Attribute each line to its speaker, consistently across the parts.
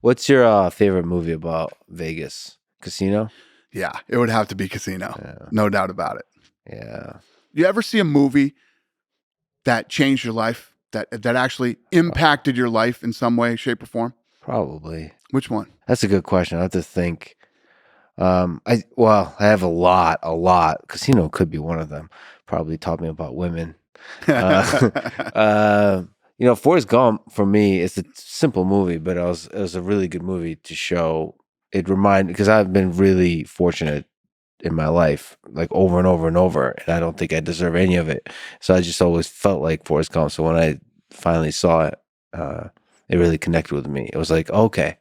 Speaker 1: What's your favorite movie about Vegas? Casino?
Speaker 2: Yeah, it would have to be Casino.
Speaker 1: Yeah.
Speaker 2: No doubt about it.
Speaker 1: Yeah.
Speaker 2: You ever see a movie that changed your life, that actually impacted your life in some way, shape, or form?
Speaker 1: Probably.
Speaker 2: Which one?
Speaker 1: That's a good question. I have to think. I have a lot. Casino could be one of them. Probably taught me about women. Uh, Forrest Gump for me, it's a simple movie, but it was a really good movie to show. Because I've been really fortunate in my life, like over and over and over, and I don't think I deserve any of it. So I just always felt like Forrest Gump. So when I finally saw it, it really connected with me. It was like, okay,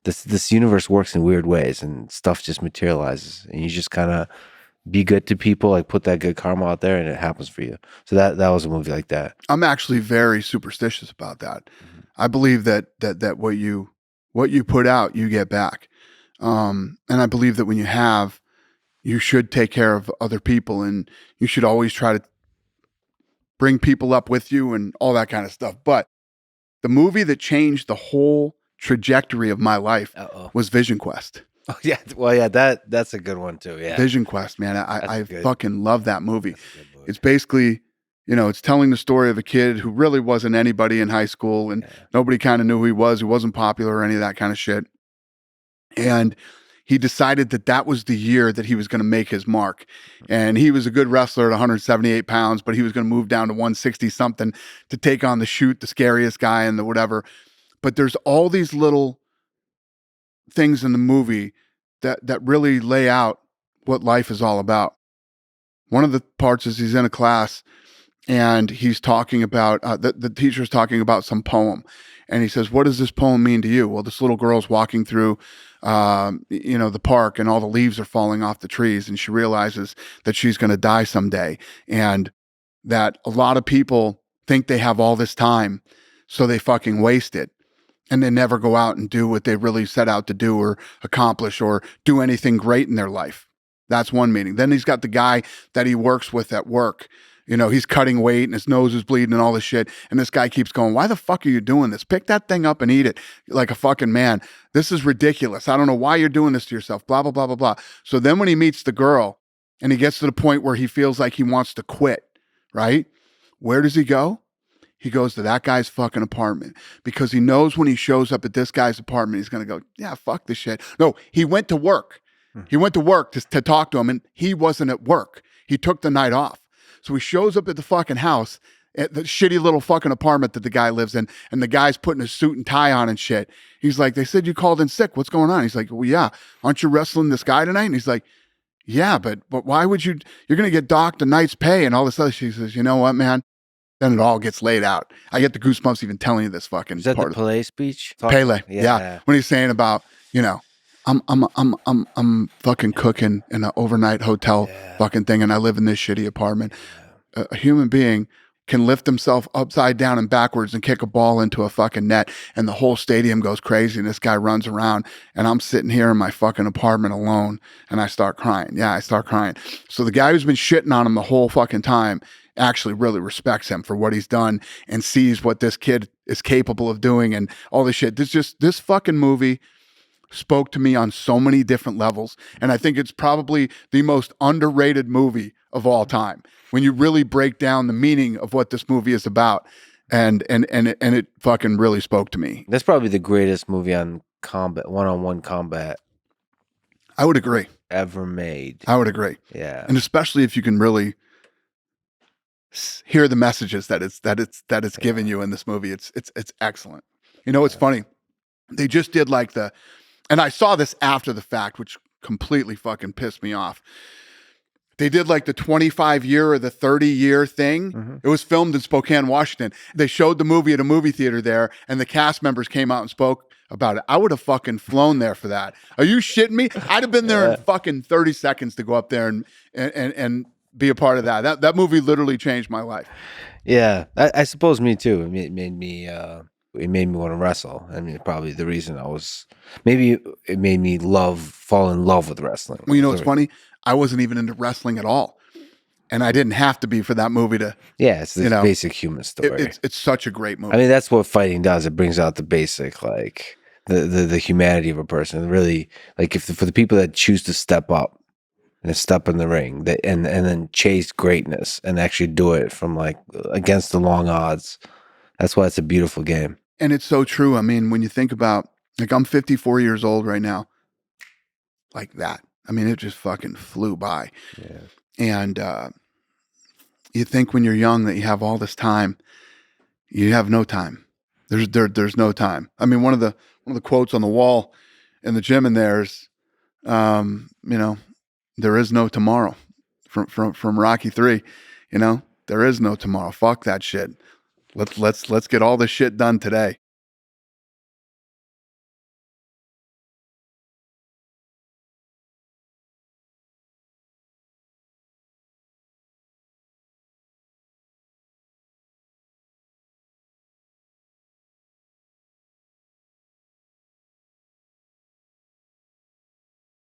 Speaker 1: this universe works in weird ways, and stuff just materializes, and you just kind of be good to people, like put that good karma out there, and it happens for you. So that was a movie like that.
Speaker 2: I'm actually very superstitious about that.
Speaker 1: Mm-hmm.
Speaker 2: I believe that what you put out, you get back. And I believe that when you should take care of other people, and you should always try to bring people up with you and all that kind of stuff. But the movie that changed the whole trajectory of my life was Vision Quest.
Speaker 1: Oh yeah, well yeah, that's a good one too. Yeah,
Speaker 2: Vision Quest, man, I fucking love that movie.
Speaker 1: movie.
Speaker 2: It's basically, it's telling the story of a kid who really wasn't anybody in high school, and nobody kind of knew who he was. He wasn't popular or any of that kind of shit. And he decided that was the year that he was going to make his mark. And he was a good wrestler at 178 pounds, but he was going to move down to 160 something to take on the scariest guy and the whatever. But there's all these little things in the movie that really lay out what life is all about. One of the parts is he's in a class and he's talking about, the teacher's talking about some poem. And he says, what does this poem mean to you? Well, this little girl's walking through, the park, and all the leaves are falling off the trees. And she realizes that she's going to die someday. And that a lot of people think they have all this time, so they fucking waste it. And they never go out and do what they really set out to do or accomplish or do anything great in their life. That's one meaning. Then he's got the guy that he works with at work. He's cutting weight and his nose is bleeding and all this shit. And this guy keeps going, why the fuck are you doing this? Pick that thing up and eat it like a fucking man. This is ridiculous. I don't know why you're doing this to yourself, blah, blah, blah, blah, blah. So then when he meets the girl and he gets to the point where he feels like he wants to quit, right? Where does he go? He goes to that guy's fucking apartment, because he knows when he shows up at this guy's apartment, he's going to go, yeah, fuck this shit. No, he went to work. He went to work to talk to him, and he wasn't at work. He took the night off. So he shows up at the fucking house, at the shitty little fucking apartment that the guy lives in, and the guy's putting a suit and tie on and shit. He's like, they said you called in sick. What's going on? He's like, well, yeah. Aren't you wrestling this guy tonight? And he's like, yeah, but why would you? You're going to get docked a night's pay and all this other shit. He says, you know what, man? Then it all gets laid out. I get the goosebumps even telling you this fucking
Speaker 1: Is that
Speaker 2: part
Speaker 1: the Pele speech?
Speaker 2: Pele, yeah. When he's saying about, I'm fucking cooking in an overnight hotel fucking thing, and I live in this shitty apartment. A human being can lift himself upside down and backwards and kick a ball into a fucking net, and the whole stadium goes crazy, and this guy runs around, and I'm sitting here in my fucking apartment alone, and I start crying. Yeah, I start crying. So the guy who's been shitting on him the whole fucking time actually really respects him for what he's done and sees what this kid is capable of doing and all this shit. This fucking movie spoke to me on so many different levels. And I think it's probably the most underrated movie of all time when you really break down the meaning of what this movie is about. And it fucking really spoke to me.
Speaker 1: That's probably the greatest movie on combat, one-on-one combat.
Speaker 2: I would agree.
Speaker 1: Ever made.
Speaker 2: I would agree.
Speaker 1: Yeah.
Speaker 2: And especially if you can really hear the messages that it's given you in this movie. It's excellent. It's funny. They just did and I saw this after the fact, which completely fucking pissed me off. They did the 25-year or the 30-year thing. Mm-hmm. It was filmed in Spokane, Washington. They showed the movie at a movie theater there, and the cast members came out and spoke about it. I would have fucking flown there for that. Are you shitting me? I'd have been there in fucking 30 seconds to go up there and be a part of that. That movie literally changed my life.
Speaker 1: Yeah, I suppose me too. It made me want to wrestle. I mean, probably the reason maybe it made me fall in love with wrestling.
Speaker 2: Well, it's funny. I wasn't even into wrestling at all, and I didn't have to be for that movie to.
Speaker 1: Yeah, it's this basic human story.
Speaker 2: It's such a great movie.
Speaker 1: I mean, that's what fighting does. It brings out the basic, the humanity of a person. Really, like for the people that choose to step up and step in the ring, and then chase greatness and actually do it from like against the long odds. That's why it's a beautiful game.
Speaker 2: And it's so true. I mean, when you think about, like, I'm 54 years old right now, like that. I mean, it just fucking flew by.
Speaker 1: Yeah.
Speaker 2: And you think when you're young that you have all this time, you have no time. There's no time. I mean, one of the quotes on the wall in the gym in there is, you know, there is no tomorrow, from Rocky 3. You know, there is no tomorrow. Fuck that shit. Let's get all this shit done today.